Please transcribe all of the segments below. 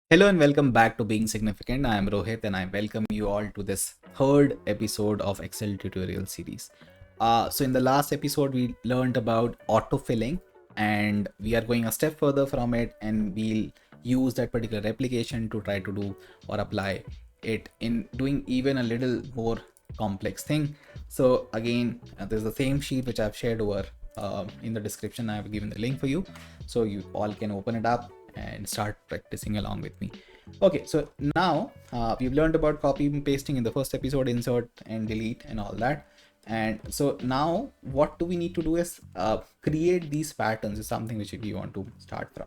Hello and welcome back to Being Significant. I am Rohit and I welcome you all to this third episode of Excel tutorial series. So in the last episode, we learned about autofilling and we are going a step further from it, and we'll use that particular application to try to do or apply it in doing even a little more complex thing. So again, there's the same sheet which I've shared over in the description. I have given the link for you so you all can open it up and start practicing along with me. Okay, so now we've learned about copy and pasting in the first episode, insert and delete and all that. And so now what do we need to do is create these patterns is something which we want to start from.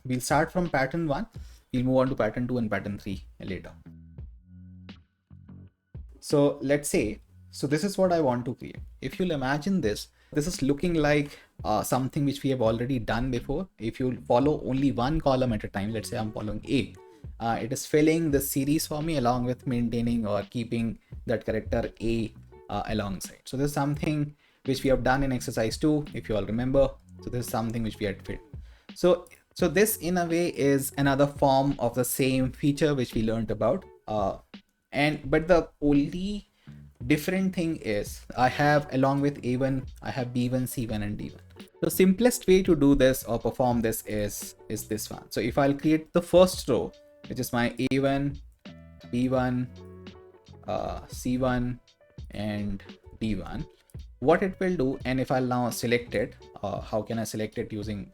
We'll start from pattern 1, we'll move on to pattern 2 and pattern 3 later. So let's say, so this is what I want to create. If you'll imagine this is looking like something which we have already done before. If you follow only one column at a time, let's say I'm following A, it is filling the series for me along with maintaining or keeping that character A alongside. So this is something which we have done in exercise 2, if you all remember. So this is something which we had filled. So this in a way is another form of the same feature which we learned about. But the only different thing is I have, along with A1, I have B1, C1 and D1. The simplest way to do this or perform this is this one. So if I'll create the first row, which is my A1, B1, C1 and D1, what it will do, and if I'll now select it, how can I select it? Using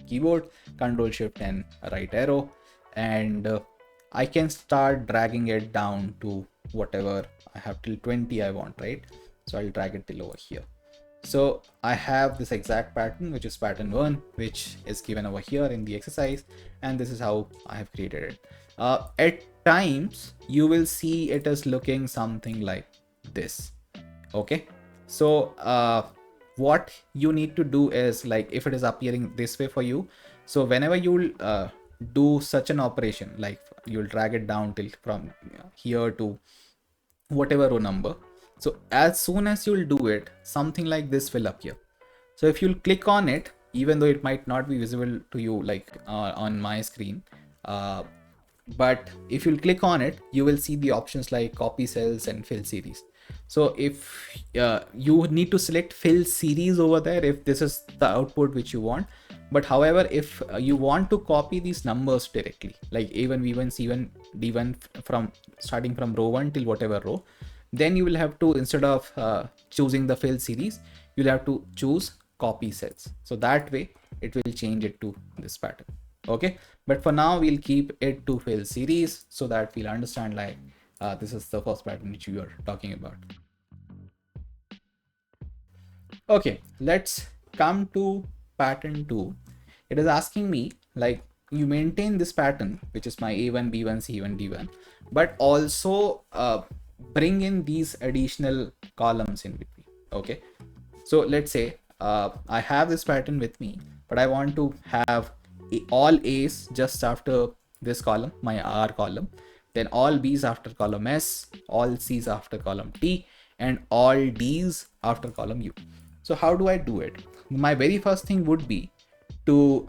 keyboard, Control Shift and right arrow, and I can start dragging it down to whatever I have till 20 I want, right? So I'll drag it till over here. So I have this exact pattern, which is pattern 1, which is given over here in the exercise, and this is how I have created it. At times you will see it is looking something like this. Okay, so what you need to do is, like, if it is appearing this way for you, so whenever you'll do such an operation, like you'll drag it down till from here to whatever row number, so as soon as you'll do it, something like this will appear. So if you'll click on it, even though it might not be visible to you like on my screen, but if you'll click on it, you will see the options like copy cells and fill series. So if you need to select fill series over there if this is the output which you want. But however, if you want to copy these numbers directly, like A1, B1, C1, D1 from starting from row 1 till whatever row, then you will have to, instead of choosing the fill series, you'll have to choose copy cells. So that way it will change it to this pattern. Okay, but for now we'll keep it to fill series so that we'll understand, like, this is the first pattern which we are talking about. Okay, let's come to pattern 2. It is asking me, like, you maintain this pattern, which is my A1, B1, C1, D1, but also bring in these additional columns in between. Okay, so let's say I have this pattern with me, but I want to have all A's just after this column, my R column, then all B's after column S, all C's after column T, and all D's after column U. So how do I do it? My very first thing would be to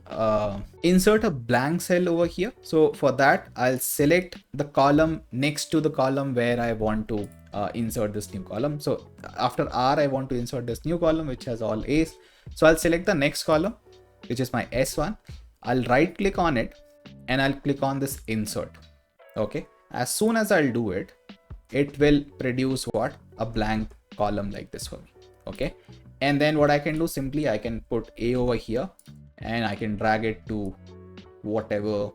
insert a blank cell over here. So for that, I'll select the column next to the column where I want to insert this new column. So after R, I want to insert this new column which has all A's. So I'll select the next column, which is my S1. I'll right click on it and I'll click on this insert. Okay, as soon as I'll do it, it will produce what? A blank column like this for me. Okay, and then what I can do, simply I can put A over here and I can drag it to whatever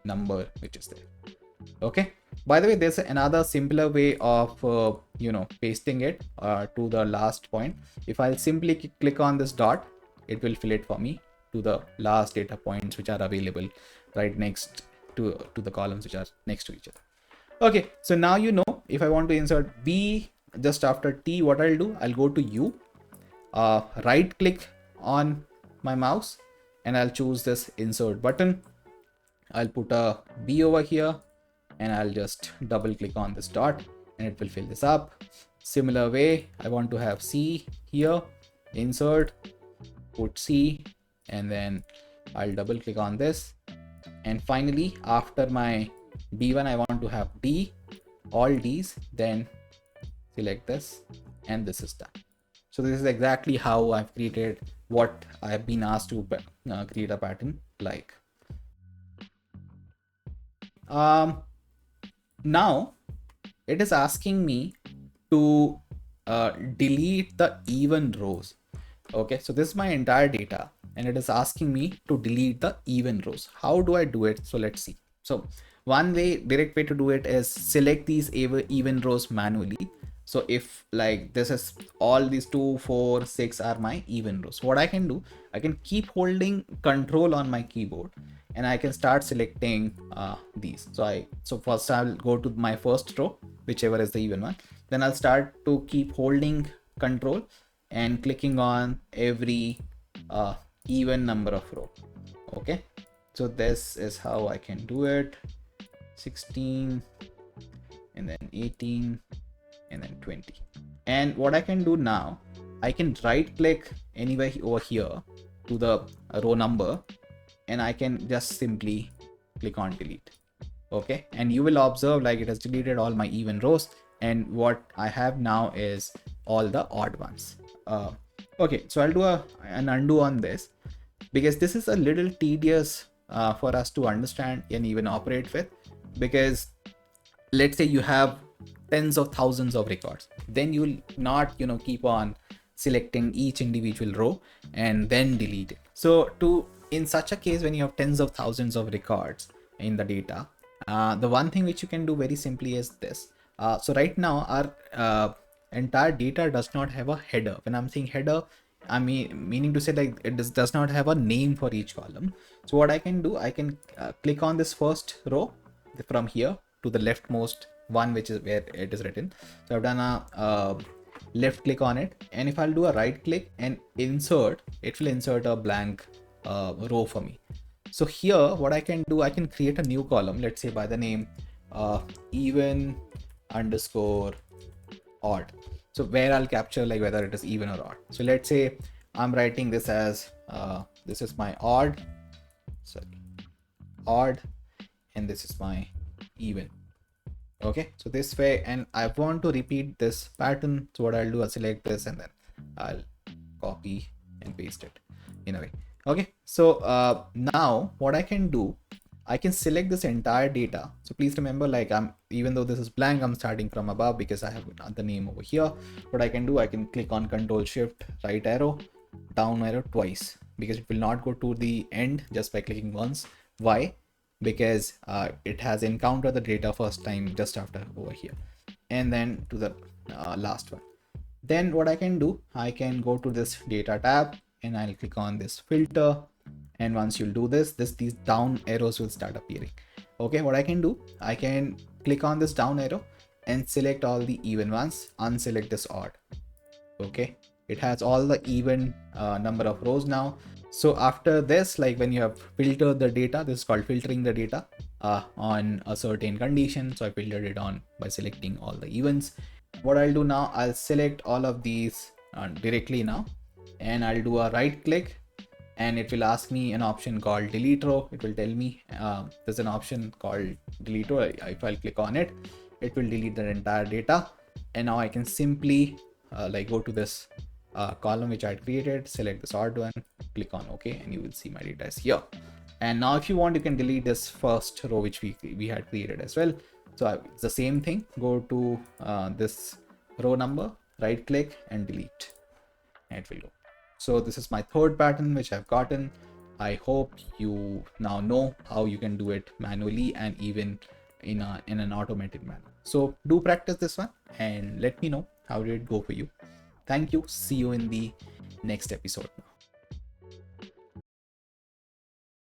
number which is there. Okay, by the way, there's another simpler way of pasting it to the last point. If I'll simply click on this dot, it will fill it for me to the last data points which are available right next to the columns which are next to each other. Okay, so now you know, if I want to insert B just after T, what I'll do, I'll go to U, right click on my mouse, and I'll choose this insert button. I'll put a B over here and I'll just double click on this dot and it will fill this up. Similar way, I want to have C here, insert, put C, and then I'll double click on this And finally, after my D1, I want to have D, all Ds, then select this, and this is done. So this is exactly how I've created what I've been asked to create a pattern like. Now it is asking me to delete the even rows. Okay, so this is my entire data and it is asking me to delete the even rows. How do I do it? So let's see. So one way, direct way to do it is select these even rows manually. So if like this is all these 2, 4, 6 are my even rows, what I can do, I can keep holding control on my keyboard and I can start selecting these. So first I'll go to my first row, whichever is the even one. Then I'll start to keep holding control and clicking on every even number of row. Okay, so this is how I can do it. 16 and then 18 and then 20. And what I can do now, I can right click anywhere over here to the row number and I can just simply click on delete. Okay, and you will observe like it has deleted all my even rows, and what I have now is all the odd ones. Okay, so I'll do an undo on this because this is a little tedious for us to understand and even operate with. Because let's say you have tens of thousands of records, then you will not keep on selecting each individual row and then delete it. So in such a case, when you have tens of thousands of records in the data, the one thing which you can do very simply is this. So right now our entire data does not have a header. When I'm saying header, I mean meaning to say like it does not have a name for each column. So what I can do, I can click on this first row from here to the leftmost one, which is where it is written. So I've done a left click on it, and if I'll do a right click and insert, it will insert a blank row for me. So here what I can do, I can create a new column, let's say by the name even underscore odd. So where I'll capture like whether it is even or odd. So let's say I'm writing this as this is my odd, and this is my even. Okay, so this way, and I want to repeat this pattern. So what I'll do, I'll select this and then I'll copy and paste it in a way. Okay, so now what I can do, I can select this entire data. So please remember, like even though this is blank, I'm starting from above because I have the name over here. What I can do, I can click on Control Shift right arrow, down arrow twice, because it will not go to the end just by clicking once. Why? Because it has encountered the data first time just after over here, and then to the last one. Then what I can do, I can go to this data tab and I'll click on this filter, and once you'll do this, these down arrows will start appearing. Okay, what I can do, I can click on this down arrow and select all the even ones, unselect this odd. Okay, it has all the even number of rows now. So after this, like when you have filtered the data, this is called filtering the data on a certain condition. So I filtered it on by selecting all the evens. What I'll do now, I'll select all of these directly now, and I'll do a right click, and it will ask me an option called delete row. It will tell me there's an option called delete row. If I'll click on it, it will delete the entire data. And now I can simply like go to this column which I had created, select this odd one, click on OK, and you will see my data is here. And now if you want, you can delete this first row which we had created as well. So it's the same thing. Go to this row number, right click and delete, and it will go. So this is my third pattern which I've gotten. I hope you now know how you can do it manually and even in an automated manner. So do practice this one and let me know how did it go for you. Thank you. See you in the next episode.